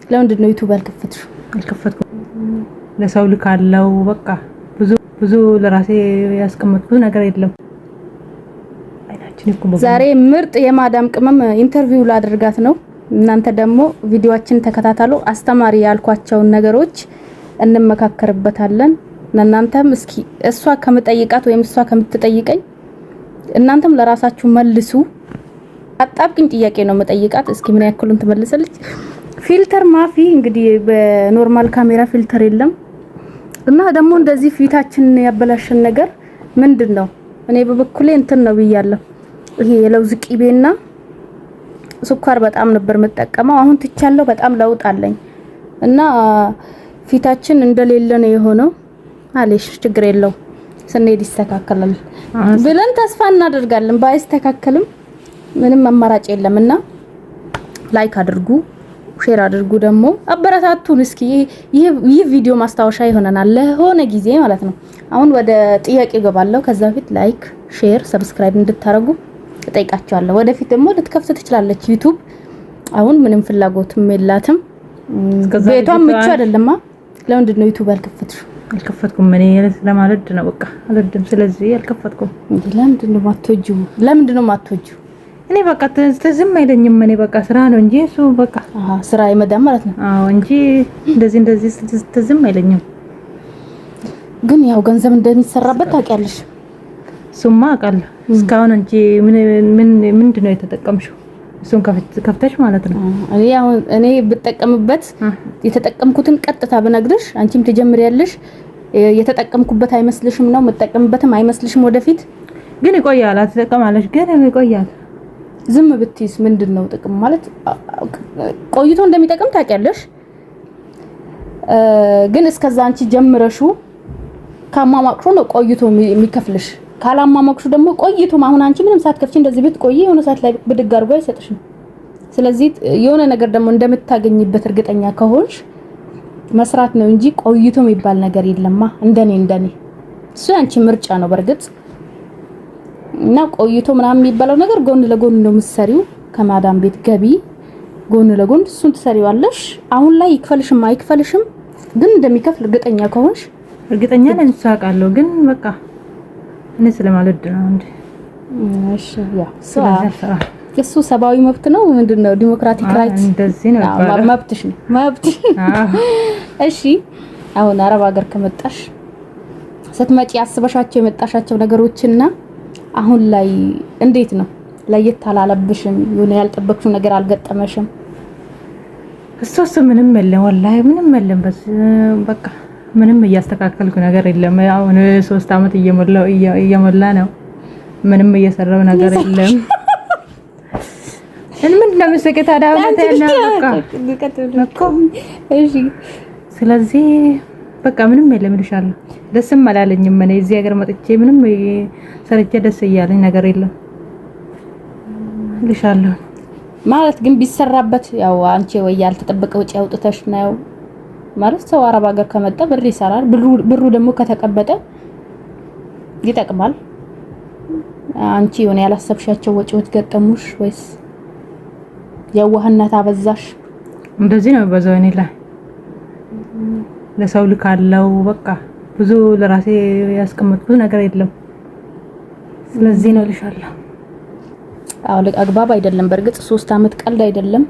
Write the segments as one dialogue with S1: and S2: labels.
S1: ለምንድን ነው ዩቲዩብ ያልከፈትሽው?
S2: አልከፈትኩም። ለሰው ልካለው በቃ ብዙ ለራሴ ያስቀመጥኩት ነገር የለም።
S1: ዛሬ ምርጥ የማዳም ቅመም ኢንተርቪው ላደርጋት ነው። እናንተ ደግሞ ቪዲዮአችን ተከታተሉ። አስተማሪ ያልኳቸውን ነገሮች እንመካከርበታለን። እናንተም እስኪ እሷ ከመጠይቃት ወይም እሷ ከምትጠይቀኝ እናንተም ለራሳችሁ መልሱ። አጣብቂኝ ጥያቄ ነው መጠይቃት። እስኪ ምን ያክሉን ትመልሰልች? ፊልተር ማፊ እንግዲህ በኖርማል ካሜራ ፊልተር የለም እና ደግሞ እንደዚህ ፊታችን ያበላሽን ነገር ምንድነው? እኔ በበኩሌ እንትን ነው ብያለሁ። ይሄ የለውዝ ቂቤና ስኳር በጣም ነበር መጠቀመው። አሁን ትቻለሁ። በጣም ለውጥ አለኝ እና ፊታችን እንደሌለ ነው የሆነው። አለሽ ችግር የለው ስንሄድ ይስተካከላል ብለን ተስፋ እናደርጋለን። ባይስተካከልም ምንም አማራጭ የለምና ላይክ አድርጉ፣ ሼር አድርጉ፣ ደግሞ አበረታቱን። እስኪ ይህ ቪዲዮ ማስታወሻ ይሆነናል ለሆነ ጊዜ ማለት ነው። አሁን ወደ ጥያቄ ገባለሁ። ከዛ በፊት ላይክ፣ ሼር፣ ሰብስክራይብ እንድታረጉ እጠይቃችኋለሁ። ወደፊት ደግሞ ልትከፍት ትችላለች ዩቲዩብ። አሁን ምንም ፍላጎትም የላትም። ቤቷም ምቹ አይደለማ። ለምንድን ነው ዩቲዩብ ያልከፈትሽው?
S2: አልከፈትኩም። እኔ ለማለድ ነው በቃ አልወድም። ስለዚህ አልከፈትኩም።
S1: ለምንድን ነው ማትወጂው? ለምንድን ነው ማትወጂው?
S2: እኔ በቃ ተዝም አይለኝም። እኔ በቃ ስራ ነው እንጂ እሱ በቃ
S1: ስራ ይመዳም ማለት ነው።
S2: አዎ እንጂ እንደዚህ ተዝም አይለኝም።
S1: ግን ያው ገንዘብ እንደሚሰራበት ታውቂያለሽ?
S2: ሱማ አውቃለሁ። እስካሁን እንጂ ምንድን ነው የተጠቀምሽው? እሱን ከፍተሽ ማለት ነው።
S1: እኔ ብጠቀምበት የተጠቀምኩትን ቀጥታ ብነግርሽ አንቺም ትጀምሪያለሽ። የተጠቀምኩበት አይመስልሽም ነው? መጠቀምበትም አይመስልሽም? ወደፊት
S2: ግን ይቆያል። አትጠቀማለሽ ግን ይቆያል።
S1: ዝም ብትይስ ምንድነው ጥቅም? ማለት ቆይቶ እንደሚጠቅም ታውቂያለሽ። ግን እስከዛ አንቺ ጀምረሹ ካማማቅሹ ነው ቆይቶ የሚከፍልሽ። ካላማማቅሹ ደግሞ ቆይቶ አሁን አንቺ ምንም ሳትከፍቺ እንደዚህ ብትቆይ የሆነ ሰዓት ላይ ብድግ አድርጎ አይሰጥሽም። ስለዚህ የሆነ ነገር ደግሞ እንደምታገኝበት እርግጠኛ ከሆንሽ መስራት ነው እንጂ ቆይቶ የሚባል ነገር የለማ። እንደኔ እሱ አንቺ ምርጫ ነው በርግጥ። እና ቆይቶ ምናምን የሚባለው ነገር ጎን ለጎን ነው የምትሰሪው። ከማዳም ቤት ገቢ ጎን ለጎን እሱን ትሰሪዋለሽ። አሁን ላይ ይክፈልሽም አይክፈልሽም ግን እንደሚከፍል እርግጠኛ ከሆንሽ
S2: እርግጠኛ ነኝ ሳቃለሁ። ግን በቃ እኔ ስለማልወድ ነው እንዴ።
S1: እሺ ያ እሱ ሰባዊ መብት ነው ምንድነው? ዲሞክራቲክ ራይት
S2: እንደዚህ ነው ይባላል።
S1: መብትሽ ነው መብትሽ። እሺ አሁን አረብ ሀገር ከመጣሽ ስትመጪ አስበሻቸው የመጣሻቸው ነገሮችና አሁን ላይ እንዴት ነው? ለየት አላለብሽም? የሆነ ያልጠበቅሽው ነገር አልገጠመሽም?
S2: እሱስ ምንም የለም ወላሂ ምንም የለም። በቃ ምንም እያስተካከልኩ ነገር የለም። አሁን 3 አመት እየሞላ ነው። ምንም እየሰራው ነገር የለም። ምን እንደምሰከታ ታዳውታ ያለው በቃ እሺ። ስለዚህ በቃ ምንም የለም እልሻለሁ። ደስም አላለኝም። እኔ እዚህ ሀገር መጥቼ ምንም ሰርቼ ደስ እያለኝ ነገር የለም እልሻለሁ።
S1: ማለት ግን ቢሰራበት ያው አንቺ ወይ ያልተጠበቀ ወጪ አውጥተሽ ነው ማለት ሰው አረብ ሀገር ከመጣ ብር ይሰራል። ብሩ ደግሞ ከተቀበጠ ይጠቅማል። አንቺ የሆነ ያላሰብሻቸው ወጪዎች ገጠሙሽ ወይስ የዋህነት አበዛሽ?
S2: እንደዚህ ነው በዛው እኔ ላይ ለሰው ልካለው በቃ ብዙ ለራሴ ያስቀመጥኩት ነገር የለም። ስለዚህ ነው እልሻለሁ።
S1: አዎ አግባብ አይደለም በርግጥ 3 አመት ቀልድ አይደለም።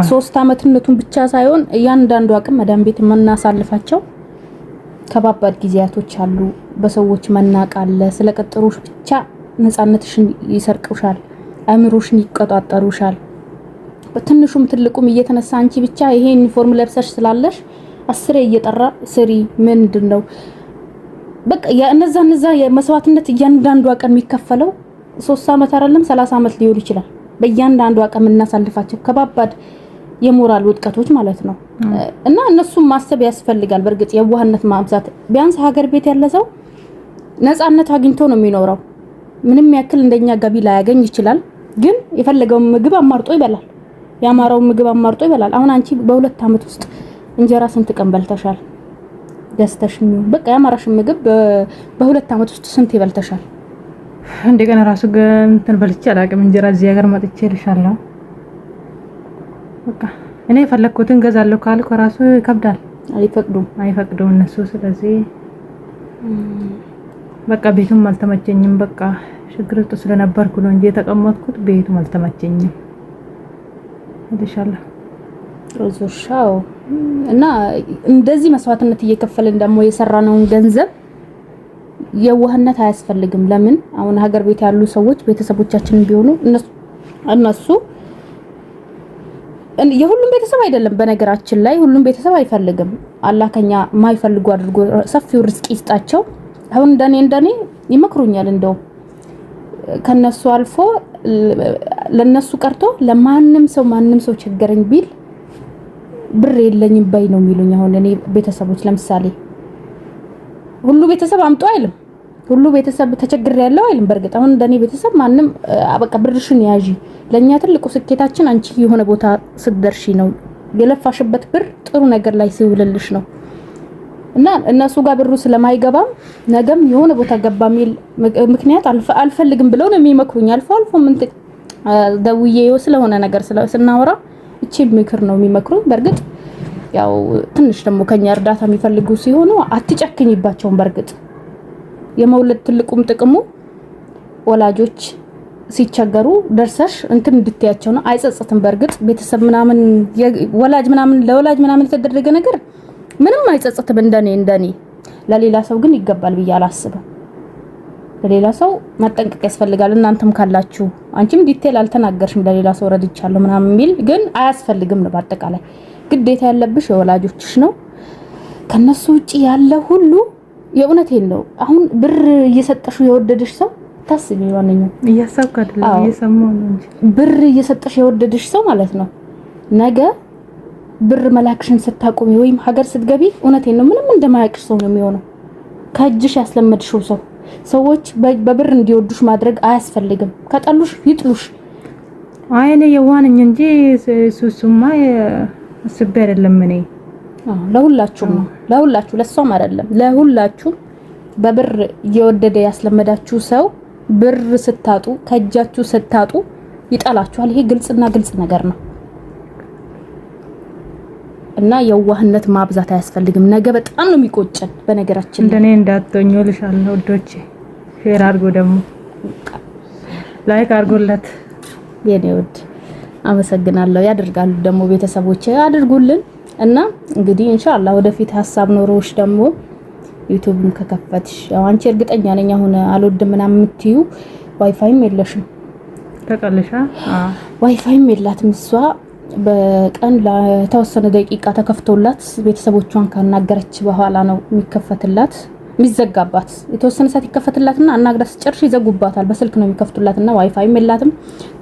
S1: 3 አመትነቱን ብቻ ሳይሆን እያንዳንዱ አቅም መዳም ቤት መናሳልፋቸው ከባባድ ጊዜያቶች አሉ። በሰዎች መናቃለ ስለቀጠሩሽ ብቻ ነፃነትሽን ይሰርቁሻል፣ አእምሮሽን ይቆጣጠሩሻል። በትንሹም ትልቁም እየተነሳ አንቺ ብቻ ይሄ ዩኒፎርም ለብሰሽ ስላለሽ 10 እየጠራ ስሪ ምንድነው በቃ እነዛ የመስዋዕትነት እያንዳንዱ አቀም የሚከፈለው 3 አመት አይደለም 30 አመት ሊሆን ይችላል። በእያንዳንዱ አቀም እናሳልፋቸው ከባባድ የሞራል ውድቀቶች ማለት ነው። እና እነሱም ማሰብ ያስፈልጋል። በርግጥ የዋህነት ማብዛት ቢያንስ ሀገር ቤት ያለ ሰው ነፃነት አግኝቶ ነው የሚኖረው። ምንም ያክል እንደኛ ገቢ ላይ ያገኝ ይችላል፣ ግን የፈለገው ምግብ አማርጦ ይበላል፣ ያማረው ምግብ አማርጦ ይበላል። አሁን አንቺ በ2 አመት ውስጥ እንጀራ ስንት ቀን በልተሻል? ደስተሽኝ በቃ ያማራሽ ምግብ በ2 አመት ውስጥ ስንት ይበልተሻል?
S2: እንደገና ራሱ እንትን በልቼ አላውቅም። እንጀራ እዚህ ሀገር መጥቼ ልሻለሁ። በቃ እኔ የፈለኩትን ገዛለሁ ካልኩ ራሱ ይከብዳል። አይፈቅዱም እነሱ። ስለዚህ በቃ ቤቱም አልተመቸኝም። በቃ ችግር ውስጥ ስለነበርኩ ነው እንጂ የተቀመጥኩት ቤቱም አልተመቸኝም። ኢንሻአላህ
S1: ሮዞሻው እና እንደዚህ መስዋዕትነት እየከፈልን ደግሞ የሰራነውን ገንዘብ የዋህነት አያስፈልግም። ለምን አሁን ሀገር ቤት ያሉ ሰዎች ቤተሰቦቻችን ቢሆኑ እነሱ የሁሉም ቤተሰብ አይደለም፣ በነገራችን ላይ ሁሉም ቤተሰብ አይፈልግም። አላህ ከኛ ማይፈልጉ አድርጎ ሰፊው ርዝቅ ይስጣቸው። አሁን እንደኔ ይመክሩኛል። እንደው ከነሱ አልፎ ለነሱ ቀርቶ ለማንም ሰው ቸገረኝ ቢል ብር የለኝም ባይ ነው የሚሉኝ። አሁን እኔ ቤተሰቦች ለምሳሌ ሁሉ ቤተሰብ አምጦ አይልም፣ ሁሉ ቤተሰብ ተቸግር ያለው አይልም። በርግጥ አሁን እንደኔ ቤተሰብ ማንም በቃ ብርሽን ያዢ፣ ለኛ ትልቁ ስኬታችን አንቺ የሆነ ቦታ ስትደርሺ ነው፣ የለፋሽበት ብር ጥሩ ነገር ላይ ሲውልልሽ ነው። እና እነሱ ጋር ብሩ ስለማይገባም ነገም የሆነ ቦታ ገባ ሚል ምክንያት አልፈልግም ብለው ነው የሚመክሩኝ። አልፎ ምን ደውዬ ስለሆነ ነገር ስናወራ እቺ ምክር ነው የሚመክሩኝ። በርግጥ ያው ትንሽ ደግሞ ከኛ እርዳታ የሚፈልጉ ሲሆኑ አትጨክኝባቸውም። በርግጥ የመውለድ ትልቁም ጥቅሙ ወላጆች ሲቸገሩ ደርሰሽ እንትን እንድትያቸው ነው። አይጸጽትም። በርግጥ ቤተሰብ ምናምን ለወላጅ ምናምን የተደረገ ነገር ምንም አይጸጽትም። እንደኔ ለሌላ ሰው ግን ይገባል ብዬ አላስብም። ለሌላ ሰው መጠንቀቅ ያስፈልጋል። እናንተም ካላችሁ አንቺም ዲቴል አልተናገርሽም ለሌላ ሰው ረድቻለሁ ምናምን ሚል ግን አያስፈልግም ነው። በአጠቃላይ ግዴታ ያለብሽ የወላጆችሽ ነው። ከነሱ ውጪ ያለ ሁሉ የእውነቴን ነው። አሁን ብር እየሰጠሽው የወደደሽ ሰው ታስቢ ማንኛው
S2: እያሰብኩ አይደለም እየሰማሁ ነው እንጂ
S1: ብር እየሰጠሽ የወደደሽ ሰው ማለት ነው ነገ ብር መላክሽን ስታቆሚ ወይም ሀገር ስትገቢ እውነቴን ነው ምንም እንደማያውቅሽ ሰው ነው የሚሆነው። ከእጅሽ ያስለመድሽው ሰዎች በብር እንዲወዱሽ ማድረግ አያስፈልግም። ከጠሉሽ ይጥሉሽ።
S2: አይኔ የዋንኝ እንጂ ሱሱማ አስቤ አይደለም። እኔ
S1: ለሁላችሁም ነው ለሷም አይደለም ለሁላችሁ በብር እየወደደ ያስለመዳችሁ ሰው ብር ስታጡ ከእጃችሁ ስታጡ ይጠላችኋል። ይሄ ግልጽና ግልጽ ነገር ነው። እና የዋህነት ማብዛት አያስፈልግም። ነገ በጣም ነው የሚቆጨን። በነገራችን
S2: እንደኔ እንዳትሆኙ ልሻለሁ ወዶቼ። ሼር አድርጎ ደግሞ ላይክ አድርጎለት
S1: የኔ ወድ አመሰግናለሁ። ያደርጋሉ ደግሞ ቤተሰቦቼ አድርጉልን። እና እንግዲህ ኢንሻአላህ ወደፊት ሐሳብ ኖሮሽ ደግሞ ዩቲዩብን ከከፈትሽ አንቺ እርግጠኛ ነኝ አሁን አልወድም ምናምን የምትዩ ዋይፋይም የለሽም
S2: ተቀልሻ
S1: ዋይፋይም የላትም እሷ በቀን ለተወሰነ ደቂቃ ተከፍቶላት ቤተሰቦቿን ካናገረች በኋላ ነው የሚከፈትላት። የሚዘጋባት የተወሰነ ሰዓት ይከፈትላትና አናግራት ጨርሽ ይዘጉባታል። በስልክ ነው የሚከፍቱላትና ዋይፋይም የላትም።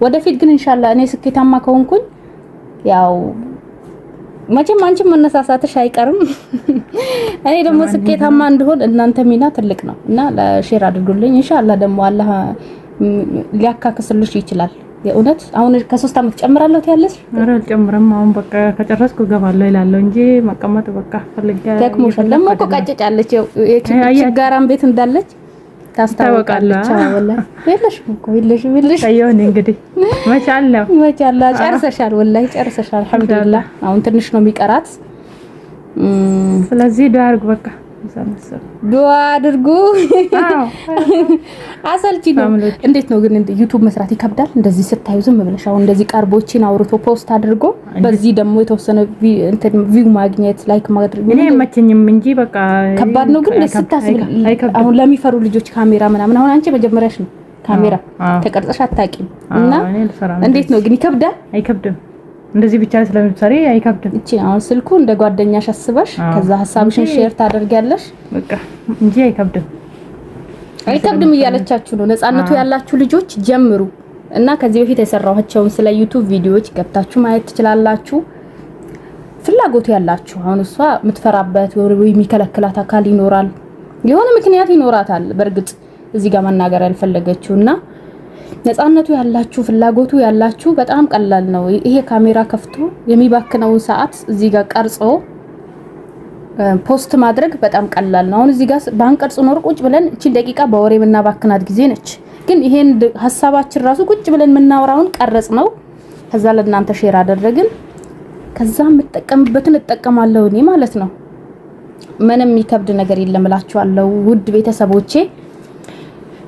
S1: ወደፊት ግን ኢንሻአላህ እኔ ስኬታማ ከሆንኩኝ ያው መቼም አንቺም መነሳሳትሽ አይቀርም። እኔ ደግሞ ስኬታማ እንደሆን እናንተ ሚና ትልቅ ነው እና ለሼር አድርጉልኝ። ኢንሻአላህ ደግሞ አላህ ሊያካክስልሽ ይችላል። የእውነት አሁን ከ3 አመት ጨምራለሁ ያለሽ?
S2: አረ አልጨምረም። አሁን በቃ ከጨረስኩ ገባለሁ ይላልው እንጂ መቀመጥ በቃ ፈልጋ
S1: ደክሞሻል። ደግሞ እኮ ቀጭጫለች የችጋራም ቤት እንዳለች ታስታውቃለች። ወላሂ የለሽ
S2: አይሆን እንግዲህ
S1: መቻላ ጨርሰሻል። ወላሂ ጨርሰሻል። አልሐምዱሊላህ አሁን ትንሽ ነው የሚቀራት።
S2: ስለዚህ ዳርግ በቃ
S1: ዱአ አድርጉ። አሰልቺ ነው። እንዴት ነው ግን ዩቲዩብ መስራት ይከብዳል? እንደዚህ ስታዩ ዝም ብለሽ አሁን እንደዚህ ቀርቦችን አውርቶ ፖስት አድርጎ በዚህ ደግሞ የተወሰነ ቪው ማግኘት ላይክ ማድረግ
S2: እኔ የመቸኝም እንጂ በቃ
S1: ከባድ ነው። ግን ለስታስብ አሁን ለሚፈሩ ልጆች ካሜራ ምናምን አሁን አንቺ መጀመሪያሽ ነው ካሜራ ተቀርጸሽ አታውቂም እና እንዴት ነው ግን ይከብዳል?
S2: አይከብድም። እንደዚህ ብቻ ስለምትሰሪ አይከብድም።
S1: እቺ አሁን ስልኩ እንደ ጓደኛሽ አስበሽ ከዛ ሐሳብሽን ሼር ታደርጊያለሽ
S2: በቃ እንጂ አይከብድም
S1: እያለቻችሁ ነው። ነፃነቱ ያላችሁ ልጆች ጀምሩ እና ከዚህ በፊት የሰራኋቸውን ስለ ዩቲዩብ ቪዲዮዎች ገብታችሁ ማየት ትችላላችሁ። ፍላጎቱ ያላችሁ አሁን እሷ የምትፈራበት ወይ የሚከለክላት አካል ይኖራል፣ የሆነ ምክንያት ይኖራታል። በርግጥ እዚህ ጋር መናገር ያልፈለገችውና ነፃነቱ ያላችሁ ፍላጎቱ ያላችሁ በጣም ቀላል ነው። ይሄ ካሜራ ከፍቶ የሚባክነውን ሰዓት እዚህ ጋር ቀርጾ ፖስት ማድረግ በጣም ቀላል ነው። አሁን እዚህ ጋር ባንቀርጽ ኖር ቁጭ ብለን እቺ ደቂቃ በወሬ ምናባክናት ጊዜ ነች። ግን ይሄን ሐሳባችን ራሱ ቁጭ ብለን ምናወራውን ቀረጽ ነው። ከዛ ለእናንተ ሼር አደረግን። ከዛ የምጠቀምበትን እጠቀማለሁ እኔ ማለት ነው። ምንም የሚከብድ ነገር የለም እላችኋለሁ ውድ ቤተሰቦቼ።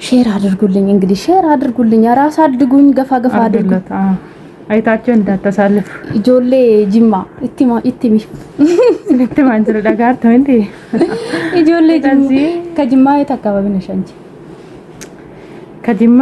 S1: ሼር አድርጉልኝ እንግዲህ ሼር አድርጉልኝ፣ ራስ አድጉኝ፣ ገፋ ገፋ አድርጉት።
S2: አይታችሁ እንዳታሳልፍ።
S1: ጆሌ ጅማ ኢቲሚ
S2: ስለተማን ስለዳጋር ተንቴ
S1: ጆሌ ጅማ ከጅማ የት አካባቢ ነሽ አንቺ?
S2: ከጅማ